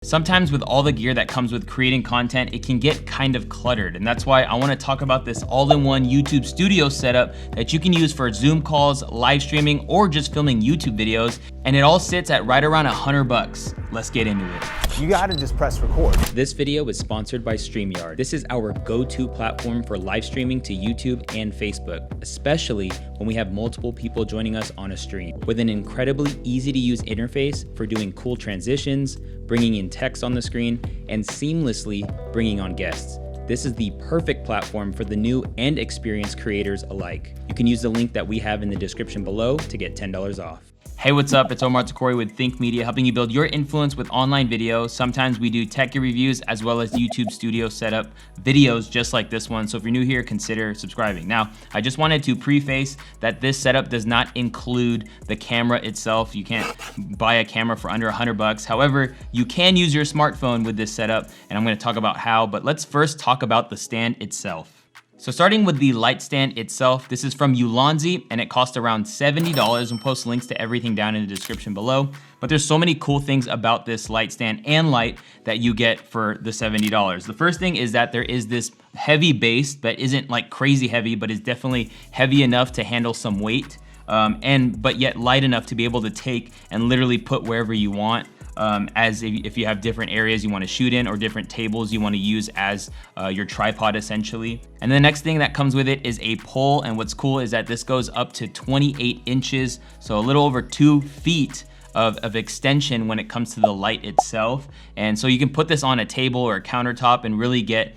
Sometimes with all the gear that comes with creating content, it can get kind of cluttered. And that's why I wanna talk about this all-in-one YouTube studio setup that you can use for Zoom calls, live streaming, or just filming YouTube videos. And it all sits at right around $100. Let's get into it. You gotta just press record. This video is sponsored by StreamYard. This is our go-to platform for live streaming to YouTube and Facebook, especially when we have multiple people joining us on a stream. With an incredibly easy to use interface for doing cool transitions, bringing in text on the screen, and seamlessly bringing on guests. This is the perfect platform for the new and experienced creators alike. You can use the link that we have in the description below to get $10 off. Hey, what's up? It's Omar Takori with Think Media, helping you build your influence with online video. Sometimes we do tech reviews as well as YouTube studio setup videos just like this one. So if you're new here, consider subscribing. Now, I just wanted to preface that this setup does not include the camera itself. You can't buy a camera for under $100. However, you can use your smartphone with this setup, and I'm gonna talk about how, but let's first talk about the stand itself. So starting with the light stand itself, this is from Ulanzi and it costs around $70. We'll post links to everything down in the description below. But there's so many cool things about this light stand and light that you get for the $70. The first thing is that there is this heavy base that isn't like crazy heavy, but is definitely heavy enough to handle some weight, but yet light enough to be able to take and literally put wherever you want. As if you have different areas you want to shoot in or different tables you want to use as your tripod essentially. And the next thing that comes with it is a pole, and what's cool is that this goes up to 28 inches, so a little over 2 feet of extension when it comes to the light itself. And so you can put this on a table or a countertop and really get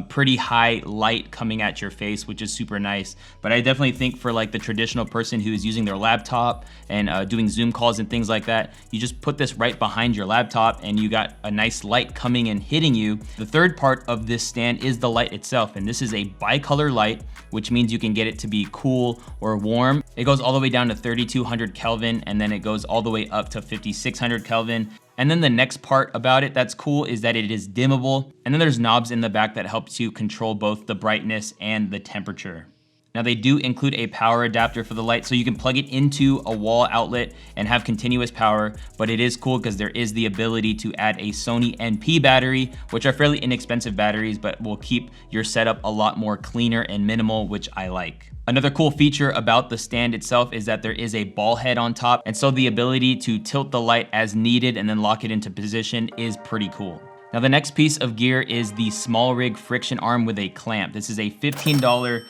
pretty high light coming at your face, which is super nice. But I definitely think for like the traditional person who's using their laptop and doing Zoom calls and things like that, you just put this right behind your laptop and you got a nice light coming and hitting you. The third part of this stand is the light itself, and this is a bicolor light, which means you can get it to be cool or warm. It goes all the way down to 3200 Kelvin, and then it goes all the way up to 5600 Kelvin. And then the next part about it that's cool is that it is dimmable. And then there's knobs in the back that helps you control both the brightness and the temperature. Now they do include a power adapter for the light, so you can plug it into a wall outlet and have continuous power, but it is cool because there is the ability to add a Sony NP battery, which are fairly inexpensive batteries, but will keep your setup a lot more cleaner and minimal, which I like. Another cool feature about the stand itself is that there is a ball head on top, and so the ability to tilt the light as needed and then lock it into position is pretty cool. Now the next piece of gear is the SmallRig friction arm with a clamp. This is a $15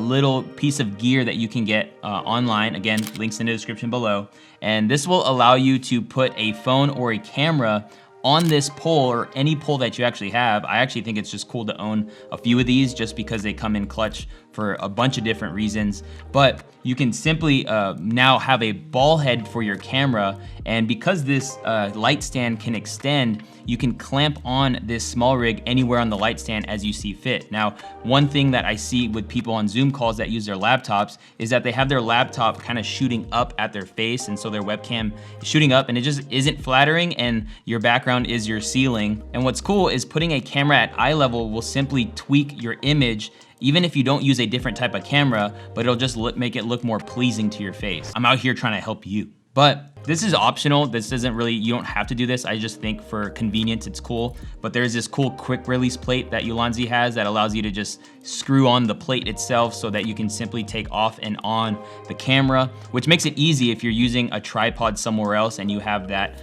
little piece of gear that you can get online. Again, links in the description below. And this will allow you to put a phone or a camera on this pole or any pole that you actually have. I actually think it's just cool to own a few of these just because they come in clutch for a bunch of different reasons. But you can simply now have a ball head for your camera, and because this light stand can extend, you can clamp on this SmallRig anywhere on the light stand as you see fit. Now, one thing that I see with people on Zoom calls that use their laptops is that they have their laptop kind of shooting up at their face, and so their webcam is shooting up and it just isn't flattering, and your background is your ceiling. And what's cool is putting a camera at eye level will simply tweak your image even if you don't use a different type of camera, but it'll just make it look more pleasing to your face. I'm out here trying to help you. But this is optional. This isn't really, you don't have to do this. I just think for convenience, it's cool. But there's this cool quick release plate that Ulanzi has that allows you to just screw on the plate itself so that you can simply take off and on the camera, which makes it easy if you're using a tripod somewhere else and you have that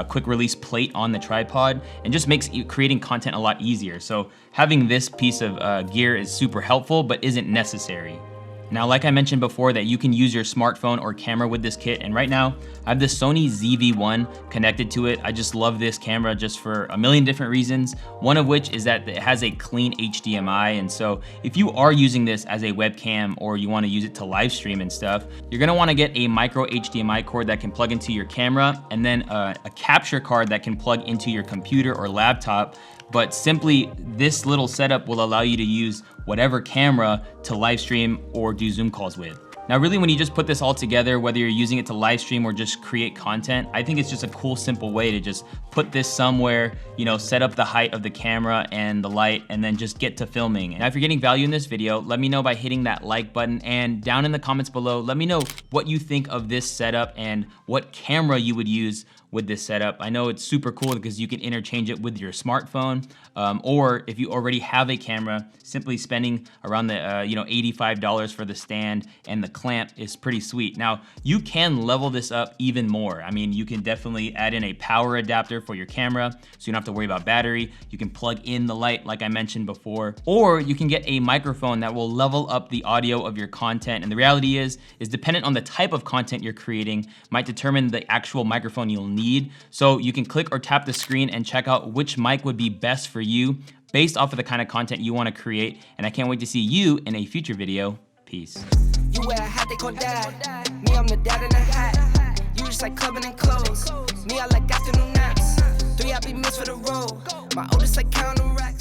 quick release plate on the tripod, and just makes creating content a lot easier. So having this piece of gear is super helpful, but isn't necessary. Now, like I mentioned before, that you can use your smartphone or camera with this kit, and right now I have the Sony ZV-1 connected to it. I just love this camera just for a million different reasons, one of which is that it has a clean HDMI, and so if you are using this as a webcam or you want to use it to live stream and stuff, you're gonna want to get a micro HDMI cord that can plug into your camera, and then a capture card that can plug into your computer or laptop. But simply this little setup will allow you to use whatever camera to live stream or do Zoom calls with. Now really, when you just put this all together, whether you're using it to live stream or just create content, I think it's just a cool, simple way to just put this somewhere, you know, set up the height of the camera and the light, and then just get to filming. Now, if you're getting value in this video, let me know by hitting that like button, and down in the comments below, let me know what you think of this setup and what camera you would use with this setup. I know it's super cool because you can interchange it with your smartphone, or if you already have a camera, simply spending around the $85 for the stand and the clamp is pretty sweet. Now, you can level this up even more. I mean, you can definitely add in a power adapter for your camera, so you don't have to worry about battery. You can plug in the light like I mentioned before, or you can get a microphone that will level up the audio of your content. And the reality is dependent on the type of content you're creating, might determine the actual microphone you'll need. So you can click or tap the screen and check out which mic would be best for you based off of the kind of content you want to create. And I can't wait to see you in a future video. Peace. You wear a hat, they call dad. Me, I'm the dad in a hat. You just like clubbing and clothes. Me, I like afternoon naps. 3 happy meals for the road. My oldest like counting racks.